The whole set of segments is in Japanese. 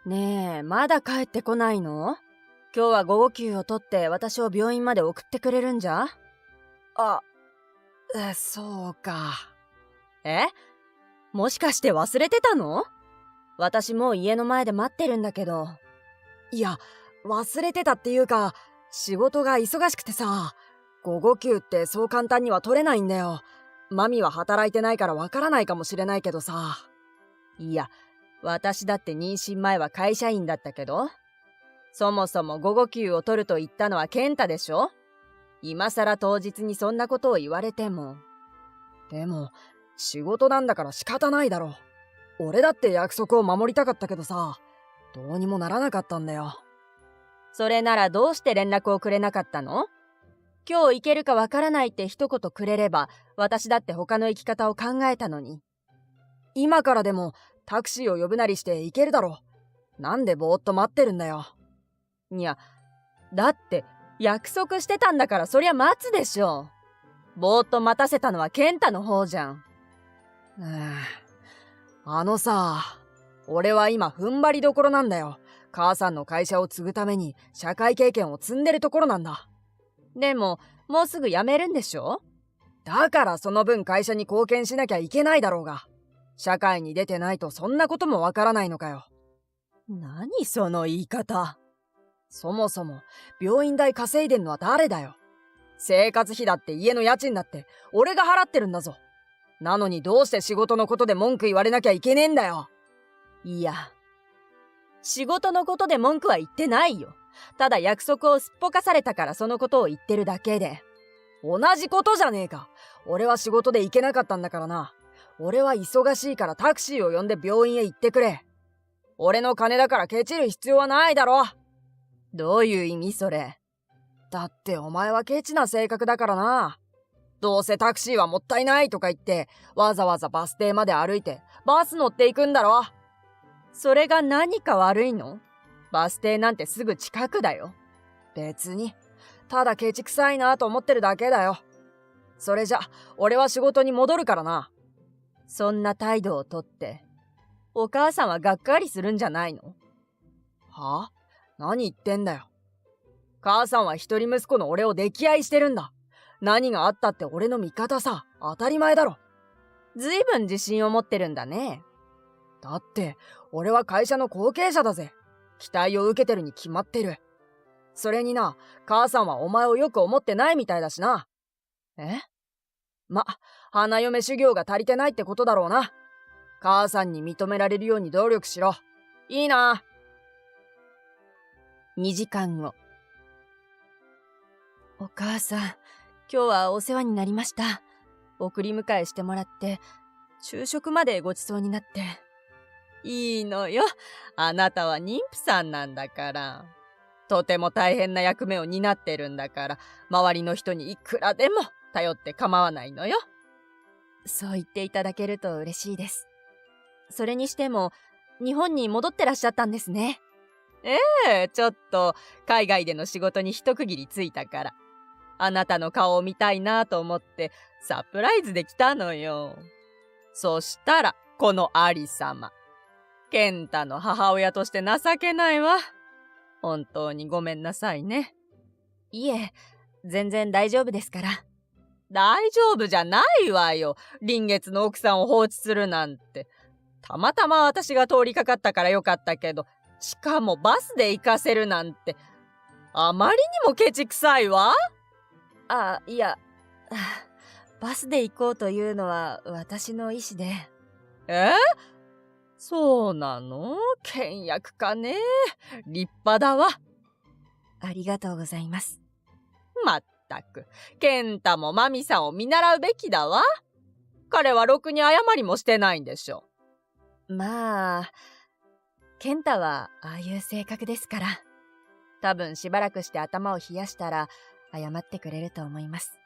ねえ、まだ帰ってこないの？今日は午後休を取って私を病院まで送ってくれるんじゃ？あ、そうか。え？もしかして忘れてたの？私もう家の前で待ってるんだけど。いや、忘れてたっていうか、仕事が忙しくてさ、午後休ってそう簡単には取れないんだよ。マミは働いてないからわからないかもしれないけどさ。いや、私だって妊娠前は会社員だったけど。そもそも午後休を取ると言ったのは健太でしょ？今さら当日にそんなことを言われても。でも、仕事なんだから仕方ないだろ。俺だって約束を守りたかったけどさ、どうにもならなかったんだよ。それならどうして連絡をくれなかったの？今日行けるかわからないって一言くれれば、私だって他の行き方を考えたのに。今からでもタクシーを呼ぶなりして行けるだろ。なんでぼーっと待ってるんだよ。いや、だって約束してたんだからそりゃ待つでしょ。ぼーっと待たせたのは健太の方じゃん。さ、俺は今踏ん張りどころなんだよ。母さんの会社を継ぐために社会経験を積んでるところなんだ。でも、もうすぐ辞めるんでしょ？だからその分会社に貢献しなきゃいけないだろうが。社会に出てないとそんなこともわからないのかよ。何その言い方。そもそも病院代稼いでんのは誰だよ。生活費だって家の家賃だって俺が払ってるんだぞ。なのにどうして仕事のことで文句言われなきゃいけねえんだよ。いや、仕事のことで文句は言ってないよ。ただ約束をすっぽかされたからそのことを言ってるだけで。同じことじゃねえか。俺は仕事で行けなかったんだからな。俺は忙しいからタクシーを呼んで病院へ行ってくれ。俺の金だからケチる必要はないだろ。どういう意味それ？だってお前はケチな性格だからな。どうせタクシーはもったいないとか言ってわざわざバス停まで歩いてバス乗っていくんだろ。それが何か悪いの？バス停なんてすぐ近くだよ。別にただケチくさいなと思ってるだけだよ。それじゃ俺は仕事に戻るからな。そんな態度をとってお母さんはがっかりするんじゃないの？はあ？何言ってんだよ。母さんは一人息子の俺を溺愛してるんだ。何があったって俺の味方さ。当たり前だろ。ずいぶん自信を持ってるんだね。だって俺は会社の後継者だぜ。期待を受けてるに決まってる。それにな、母さんはお前をよく思ってないみたいだしな。え？花嫁修行が足りてないってことだろうな。母さんに認められるように努力しろ。いいな。2時間後。お母さん、今日はお世話になりました。送り迎えしてもらって、昼食までごちそうになって。いいのよ。あなたは妊婦さんなんだから。とても大変な役目を担ってるんだから、周りの人にいくらでも頼って構わないのよ。そう言っていただけると嬉しいです。それにしても、日本に戻ってらっしゃったんですね。ええ、ちょっと海外での仕事に一区切りついたから。あなたの顔を見たいなと思ってサプライズで来たのよ。そしたらこのアリ様。健太の母親として情けないわ。本当にごめんなさいね。いえ、全然大丈夫ですから。大丈夫じゃないわよ。臨月の奥さんを放置するなんて。たまたま私が通りかかったからよかったけど、しかもバスで行かせるなんて、あまりにもケチくさいわ。いや、バスで行こうというのは私の意思で。そうなの？倹約かね。立派だわ。ありがとうございます。まったく、健太もマミさんを見習うべきだわ。彼はろくに謝りもしてないんでしょ。まあ、健太はああいう性格ですから。多分しばらくして頭を冷やしたら謝ってくれると思います。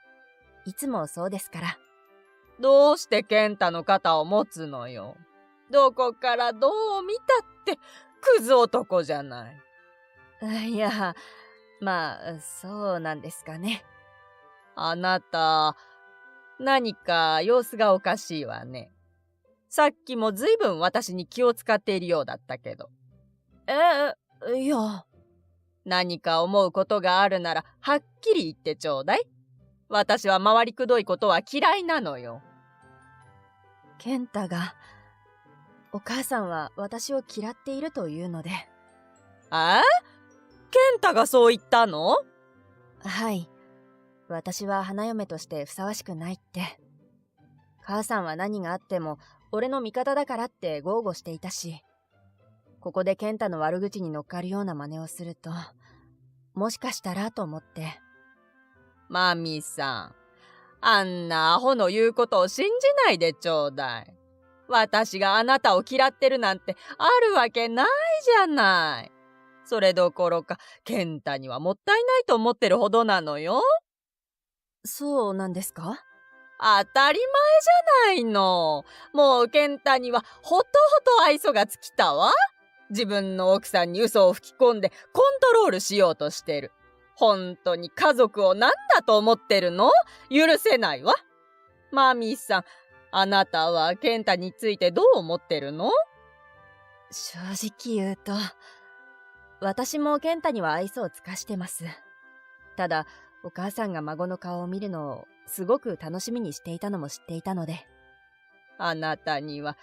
いつもそうですから。どうして健太の肩を持つのよ。どこからどう見たってクズ男じゃない。いや、まあそうなんですかね。あなた、何か様子がおかしいわね。さっきもずいぶん私に気を使っているようだったけど。いや。何か思うことがあるならはっきり言ってちょうだい。私は回りくどいことは嫌いなのよ。健太が、お母さんは私を嫌っているというので。ああ？健太がそう言ったの？はい。私は花嫁としてふさわしくないって。母さんは何があっても俺の味方だからって豪語していたし、ここで健太の悪口に乗っかるような真似をすると、もしかしたらと思って。マミさん、あんなアホの言うことを信じないでちょうだい。私があなたを嫌ってるなんてあるわけないじゃない。それどころか健太にはもったいないと思ってるほどなのよ。そうなんですか？当たり前じゃないの。もう健太にはほとほと愛想が尽きたわ。自分の奥さんに嘘を吹き込んでコントロールしようとしてる。本当に家族を何だと思ってるの？許せないわ。マミーさん、あなたは健太についてどう思ってるの？正直言うと、私も健太には愛想を尽かしてます。ただ、お母さんが孫の顔を見るのをすごく楽しみにしていたのも知っていたので。あなたには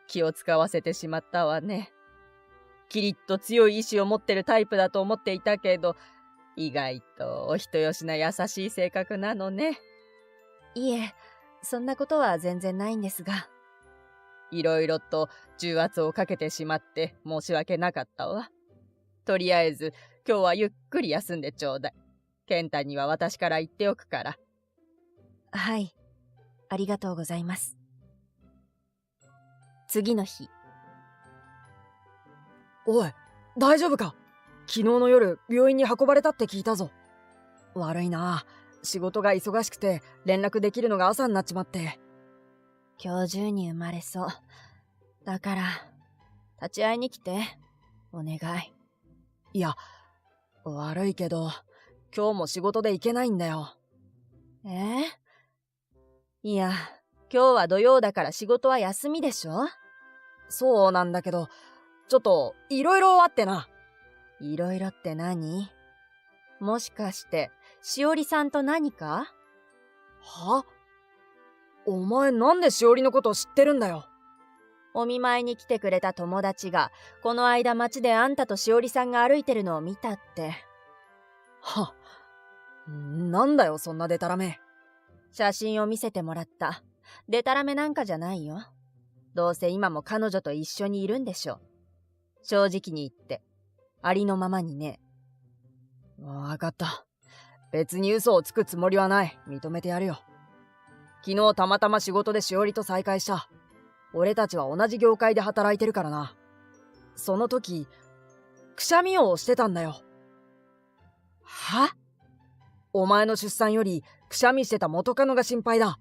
気を使わせてしまったわね。キリッと強い意志を持ってるタイプだと思っていたけど、意外とお人よしな優しい性格なのね。いえ、そんなことは全然ないんですが。いろいろと重圧をかけてしまって申し訳なかったわ。とりあえず今日はゆっくり休んでちょうだい。健太には私から言っておくから。はい、ありがとうございます。次の日。おい、大丈夫か？昨日の夜病院に運ばれたって聞いたぞ。悪いな、仕事が忙しくて連絡できるのが朝になっちまって。今日中に生まれそう。だから立ち会いに来て、お願い。いや、悪いけど今日も仕事で行けないんだよ。いや、今日は土曜だから仕事は休みでしょ？そうなんだけど、ちょっといろいろあってな。いろいろって何？もしかしてしおりさんと何か？は？お前なんでしおりのこと知ってるんだよ。お見舞いに来てくれた友達がこの間街であんたとしおりさんが歩いてるのを見たって。は、なんだよそんなデタラメ。写真を見せてもらった。デタラメなんかじゃないよ。どうせ今も彼女と一緒にいるんでしょ。正直に言ってありのままにね。わかった。別に嘘をつくつもりはない。認めてやるよ。昨日たまたま仕事でしおりと再会した。俺たちは同じ業界で働いてるからな。その時くしゃみをしてたんだよ。は？お前の出産よりくしゃみしてた元カノが心配だ。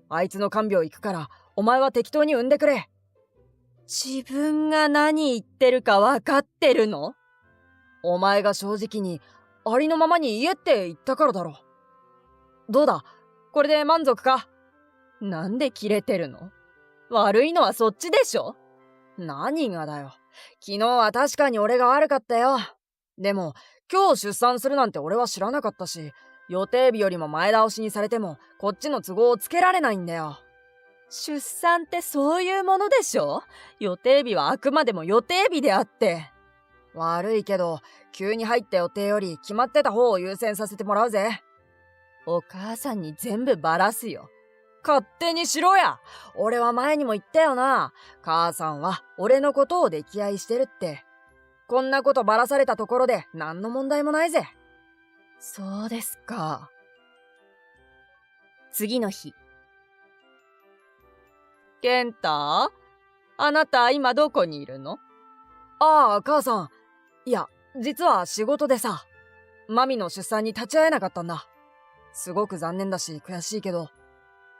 あいつの看病行くからお前は適当に産んでくれ。自分が何言ってるか分かってるの？お前が正直にありのままに言えって言ったからだろ。どうだ、これで満足か？なんでキレてるの？悪いのはそっちでしょ。何がだよ。昨日は確かに俺が悪かったよ。でも今日出産するなんて俺は知らなかったし、予定日よりも前倒しにされてもこっちの都合をつけられないんだよ。出産ってそういうものでしょ。予定日はあくまでも予定日であって。悪いけど急に入った予定より決まってた方を優先させてもらうぜ。お母さんに全部バラすよ。勝手にしろや。俺は前にも言ったよな。母さんは俺のことを溺愛してるって。こんなことばらされたところで何の問題もないぜ。そうですか。次の日。健太？あなた今どこにいるの？ああ、母さん。いや、実は仕事でさ、マミの出産に立ち会えなかったんだ。すごく残念だし悔しいけど、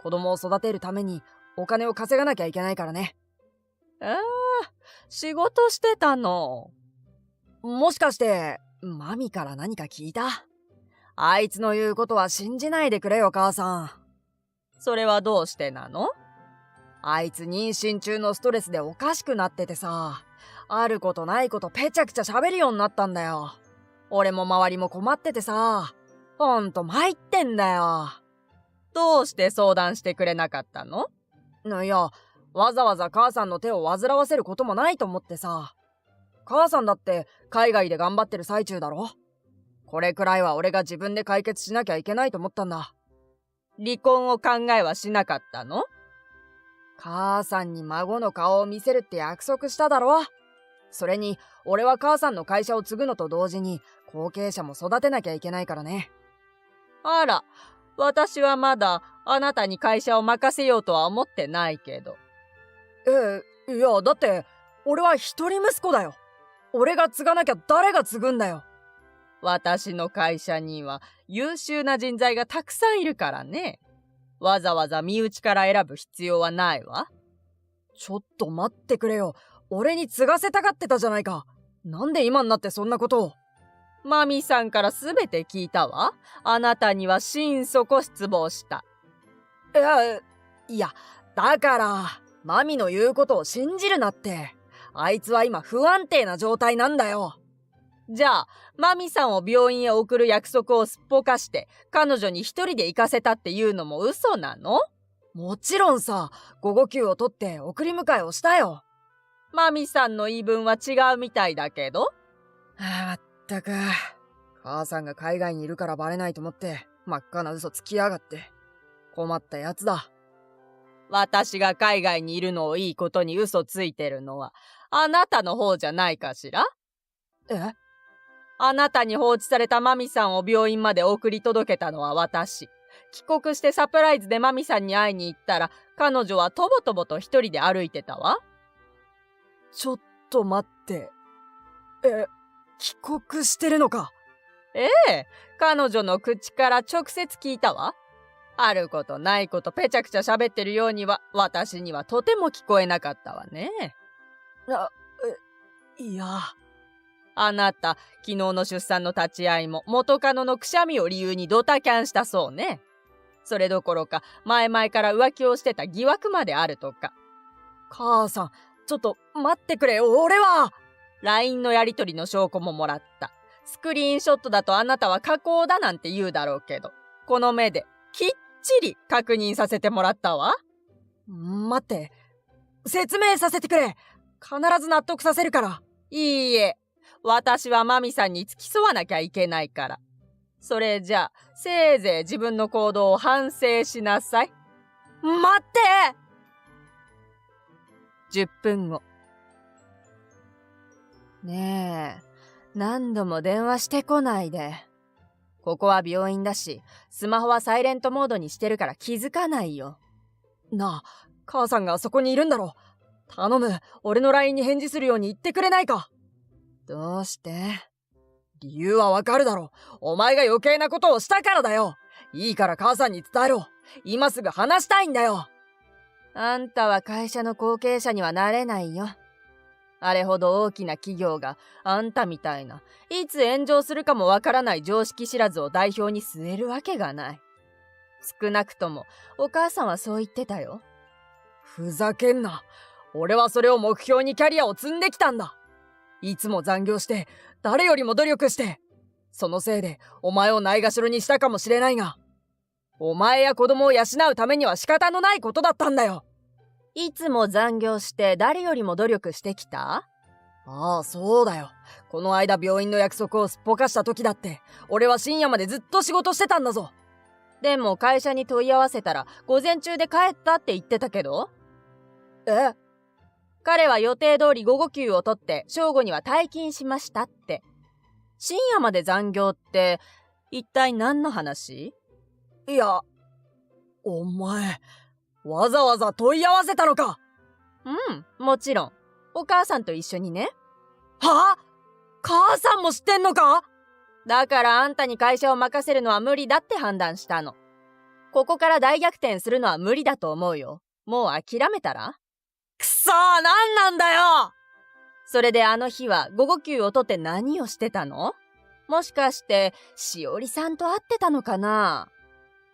子供を育てるためにお金を稼がなきゃいけないからね。仕事してたの？もしかしてマミから何か聞いた？あいつの言うことは信じないでくれよ母さん。それはどうしてなの？あいつ妊娠中のストレスでおかしくなっててさ、あることないことぺちゃくちゃ喋るようになったんだよ。俺も周りも困っててさ、ほんと参ってんだよ。どうして相談してくれなかったの？いや、わざわざ母さんの手を煩わせることもないと思ってさ。母さんだって海外で頑張ってる最中だろ。これくらいは俺が自分で解決しなきゃいけないと思ったんだ。離婚を考えはしなかったの？母さんに孫の顔を見せるって約束しただろ。それに俺は母さんの会社を継ぐのと同時に後継者も育てなきゃいけないからね。あら、私はまだあなたに会社を任せようとは思ってないけど。いや、だって俺は一人息子だよ。俺が継がなきゃ誰が継ぐんだよ。私の会社には優秀な人材がたくさんいるからね。わざわざ身内から選ぶ必要はないわ。ちょっと待ってくれよ。俺に継がせたがってたじゃないか。なんで今になってそんなことを。マミさんからすべて聞いたわ。あなたには心底失望した。いや、だからマミの言うことを信じるなって。あいつは今不安定な状態なんだよ。じゃあ、マミさんを病院へ送る約束をすっぽかして彼女に一人で行かせたっていうのも嘘なの？もちろんさ、午後休を取って送り迎えをしたよ。マミさんの言い分は違うみたいだけど。まったく。母さんが海外にいるからバレないと思って真っ赤な嘘つきやがって。困ったやつだ。私が海外にいるのをいいことに嘘ついてるのはあなたの方じゃないかしら？あなたに放置されたマミさんを病院まで送り届けたのは私。帰国してサプライズでマミさんに会いに行ったら彼女はとぼとぼと一人で歩いてたわ。ちょっと待って。帰国してるのか？彼女の口から直接聞いたわ。あることないことぺちゃくちゃ喋ってるようには私にはとても聞こえなかったわね。いや。あなた、昨日の出産の立ち会いも元カノのくしゃみを理由にドタキャンしたそうね。それどころか前々から浮気をしてた疑惑まであるとか。母さん、ちょっと待ってくれ。俺は LINE のやり取りの証拠ももらった。スクリーンショットだとあなたは加工だなんて言うだろうけど、この目できっちり確認させてもらったわ。待って。説明させてくれ。必ず納得させるから。いいえ。私はマミさんに付き添わなきゃいけないから。それじゃあ、せいぜい自分の行動を反省しなさい。待って !10 分後。ねえ、何度も電話してこないで。ここは病院だし、スマホはサイレントモードにしてるから気づかないよ。なあ、母さんがあそこにいるんだろ。頼む、俺の LINE に返事するように言ってくれないか。どうして？理由はわかるだろ。お前が余計なことをしたからだよ。いいから母さんに伝えろ。今すぐ話したいんだよ。あんたは会社の後継者にはなれないよ。あれほど大きな企業があんたみたいないつ炎上するかもわからない常識知らずを代表に据えるわけがない。少なくともお母さんはそう言ってたよ。ふざけんな。俺はそれを目標にキャリアを積んできたんだ。いつも残業して誰よりも努力して、そのせいでお前をないがしろにしたかもしれないが、お前や子供を養うためには仕方のないことだったんだよ。いつも残業して誰よりも努力してきた？ああ、そうだよ。この間病院の約束をすっぽかした時だって俺は深夜までずっと仕事してたんだぞ。でも会社に問い合わせたら午前中で帰ったって言ってたけど。彼は予定通り午後休を取って正午には退勤しましたって。深夜まで残業って一体何の話？いや、お前わざわざ問い合わせたのか？もちろん。お母さんと一緒にね。はあ？母さんも知ってんのか？だからあんたに会社を任せるのは無理だって判断したの。ここから大逆転するのは無理だと思うよ。もう諦めたら？くそー、なんなんだよ！それであの日は午後休を取って何をしてたの？もしかしてしおりさんと会ってたのかな？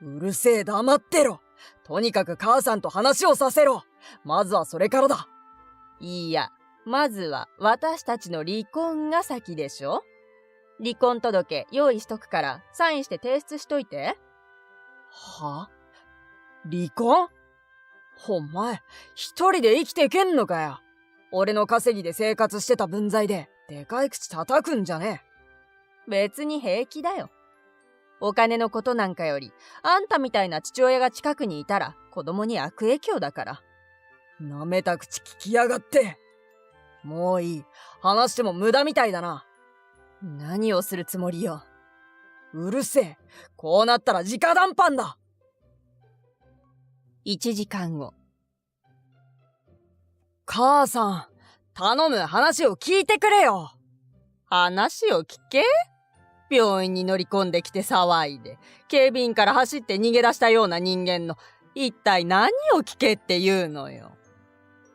うるせえ、黙ってろ。とにかく母さんと話をさせろ。まずはそれからだ。いいや、まずは私たちの離婚が先でしょ。離婚届用意しとくからサインして提出しといて。は？離婚？お前、一人で生きていけんのかよ。俺の稼ぎで生活してた分際で、でかい口叩くんじゃねえ。別に平気だよ。お金のことなんかより、あんたみたいな父親が近くにいたら子供に悪影響だから。舐めた口聞きやがって。もういい。話しても無駄みたいだな。何をするつもりよ。うるせえ。こうなったら直談判だ。1時間後。母さん、頼む、話を聞いてくれよ。話を聞け？病院に乗り込んできて騒いで、警備員から走って逃げ出したような人間の、一体何を聞けって言うのよ。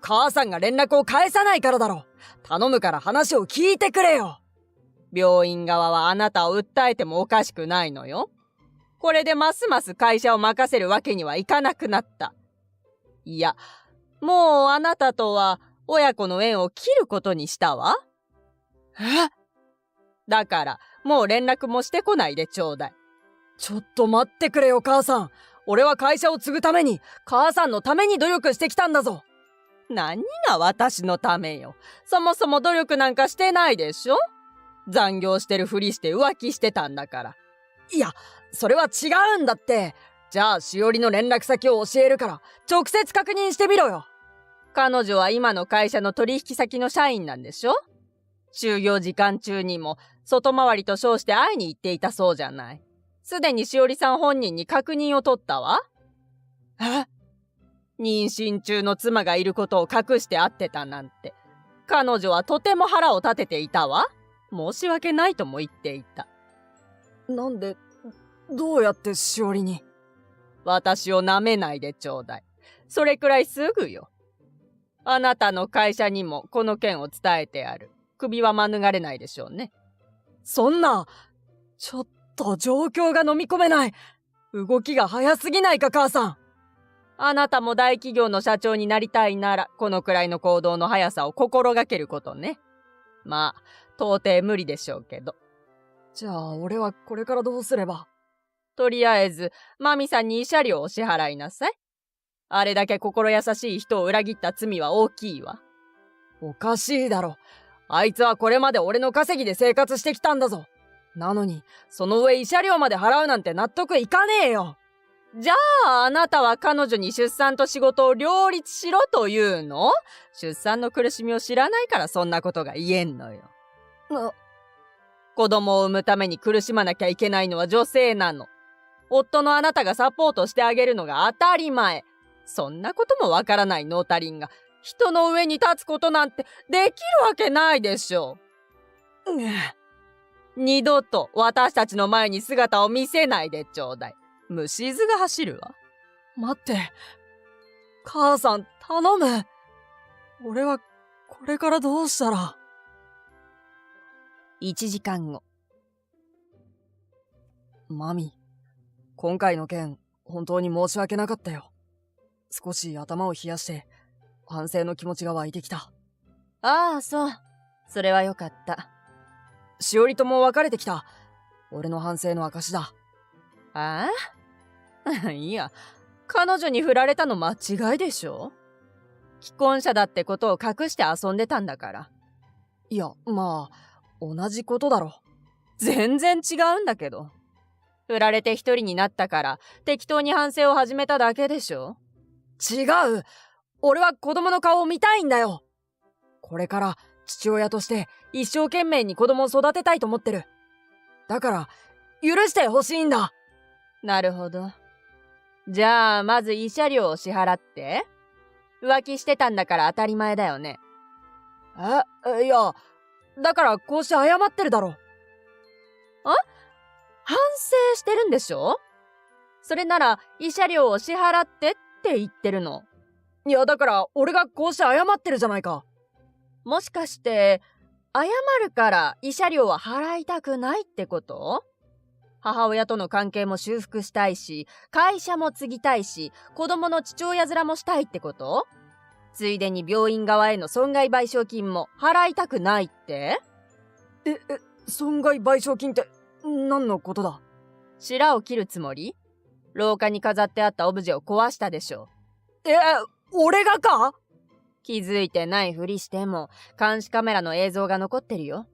母さんが連絡を返さないからだろ。頼むから話を聞いてくれよ。病院側はあなたを訴えてもおかしくないのよ。これでますます会社を任せるわけにはいかなくなった。いや、もうあなたとは親子の縁を切ることにしたわ。え？だからもう連絡もしてこないでちょうだい。ちょっと待ってくれよ母さん。俺は会社を継ぐために、母さんのために努力してきたんだぞ。何が私のためよ。そもそも努力なんかしてないでしょ。残業してるふりして浮気してたんだから。いや、それは違うんだって。じゃあしおりの連絡先を教えるから直接確認してみろよ。彼女は今の会社の取引先の社員なんでしょ。就業時間中にも外回りと称して会いに行っていたそうじゃない。すでにしおりさん本人に確認を取ったわ。え？妊娠中の妻がいることを隠して会ってたなんて。彼女はとても腹を立てていたわ。申し訳ないとも言っていた。なんで、どうやってしおりに？私を舐めないでちょうだい。それくらいすぐよ。あなたの会社にもこの件を伝えてある。首は免れないでしょうね。そんな、ちょっと状況が飲み込めない。動きが早すぎないか母さん。あなたも大企業の社長になりたいなら、このくらいの行動の速さを心がけることね。まあ、到底無理でしょうけど。じゃあ、俺はこれからどうすれば？とりあえず、マミさんに慰謝料を支払いなさい。あれだけ心優しい人を裏切った罪は大きいわ。おかしいだろ。あいつはこれまで俺の稼ぎで生活してきたんだぞ。なのに、その上慰謝料まで払うなんて納得いかねえよ。じゃあ、あなたは彼女に出産と仕事を両立しろというの？出産の苦しみを知らないからそんなことが言えんのよ。子供を産むために苦しまなきゃいけないのは女性なの。夫のあなたがサポートしてあげるのが当たり前。そんなこともわからないノータリンが人の上に立つことなんてできるわけないでしょう。二度と私たちの前に姿を見せないでちょうだい。虫唾が走るわ。待って。母さん、頼む。俺は、これからどうしたら。1時間後。マミ、今回の件、本当に申し訳なかったよ。少し頭を冷やして、反省の気持ちが湧いてきた。ああ、そう。それはよかった。しおりとも別れてきた。俺の反省の証だ。ああいや、彼女に振られたの間違いでしょ。既婚者だってことを隠して遊んでたんだから。いや、まあ、同じことだろ。全然違うんだけど。振られて一人になったから適当に反省を始めただけでしょ。違う。俺は子供の顔を見たいんだよ。これから父親として一生懸命に子供を育てたいと思ってる。だから、許してほしいんだ。なるほど。じゃあ、まず慰謝料を支払って。浮気してたんだから当たり前だよね。いや、だからこうして謝ってるだろ。反省してるんでしょ？それなら慰謝料を支払ってって言ってるの。いや、だから俺がこうして謝ってるじゃないか。もしかして謝るから慰謝料は払いたくないってこと？母親との関係も修復したいし、会社も継ぎたいし、子供の父親面もしたいってこと？ついでに病院側への損害賠償金も払いたくないって？損害賠償金って何のことだ？白を切るつもり？廊下に飾ってあったオブジェを壊したでしょ。俺がか？気づいてないふりしても監視カメラの映像が残ってるよ。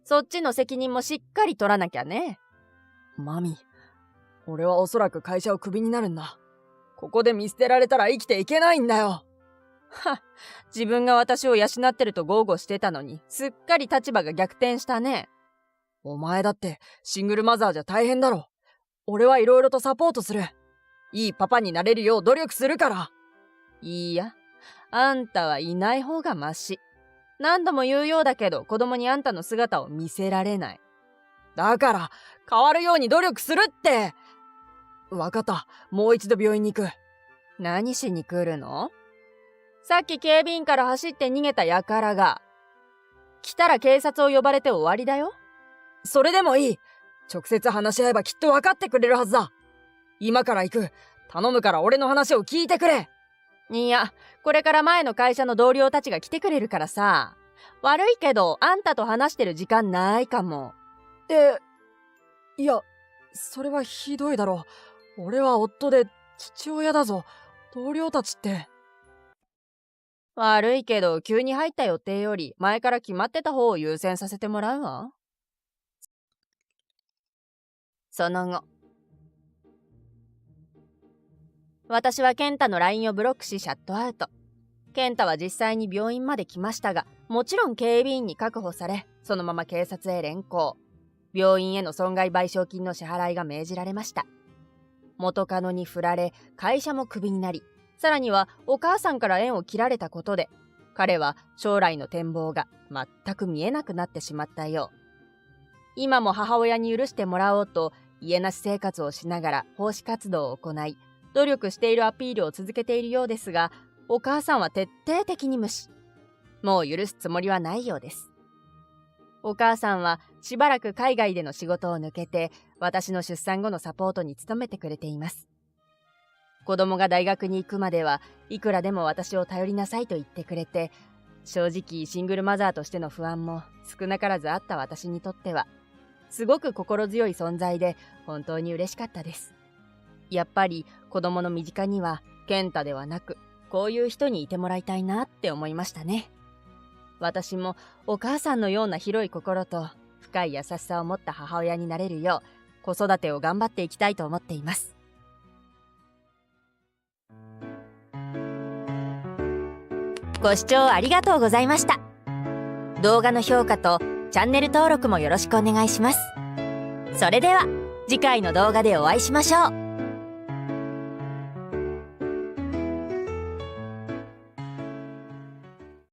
そっちの責任もしっかり取らなきゃね。マミ、俺はおそらく会社をクビになるんだ。ここで見捨てられたら生きていけないんだよ。自分が私を養ってると豪語してたのに、すっかり立場が逆転したね。お前だってシングルマザーじゃ大変だろ。俺はいろいろとサポートする。いいパパになれるよう努力するから。いいや、あんたはいない方がマシ。何度も言うようだけど、子供にあんたの姿を見せられない。だから変わるように努力するって。わかった。もう一度病院に行く。何しに来るの？さっき警備員から走って逃げた輩が。来たら警察を呼ばれて終わりだよ。それでもいい。直接話し合えばきっと分かってくれるはずだ。今から行く。頼むから俺の話を聞いてくれ。いや、これから前の会社の同僚たちが来てくれるからさ。悪いけど、あんたと話してる時間ないかも。いや、それはひどいだろ。俺は夫で父親だぞ。同僚たちって。悪いけど、急に入った予定より前から決まってた方を優先させてもらうわ。その後、私は健太の LINE をブロックしシャットアウト。健太は実際に病院まで来ましたが、もちろん警備員に確保され、そのまま警察へ連行。病院への損害賠償金の支払いが命じられました。元カノに振られ、会社もクビになり、さらにはお母さんから縁を切られたことで、彼は将来の展望が全く見えなくなってしまったよう。今も母親に許してもらおうと、家なし生活をしながら奉仕活動を行い、努力しているアピールを続けているようですが、お母さんは徹底的に無視。もう許すつもりはないようです。お母さんはしばらく海外での仕事を抜けて、私の出産後のサポートに努めてくれています。子供が大学に行くまではいくらでも私を頼りなさいと言ってくれて、正直シングルマザーとしての不安も少なからずあった私にとっては、すごく心強い存在で本当に嬉しかったです。やっぱり子供の身近には健太ではなく、こういう人にいてもらいたいなって思いましたね。私もお母さんのような広い心と深い優しさを持った母親になれるよう、子育てを頑張っていきたいと思っています。ご視聴ありがとうございました。動画の評価とチャンネル登録もよろしくお願いします。それでは次回の動画でお会いしましょう。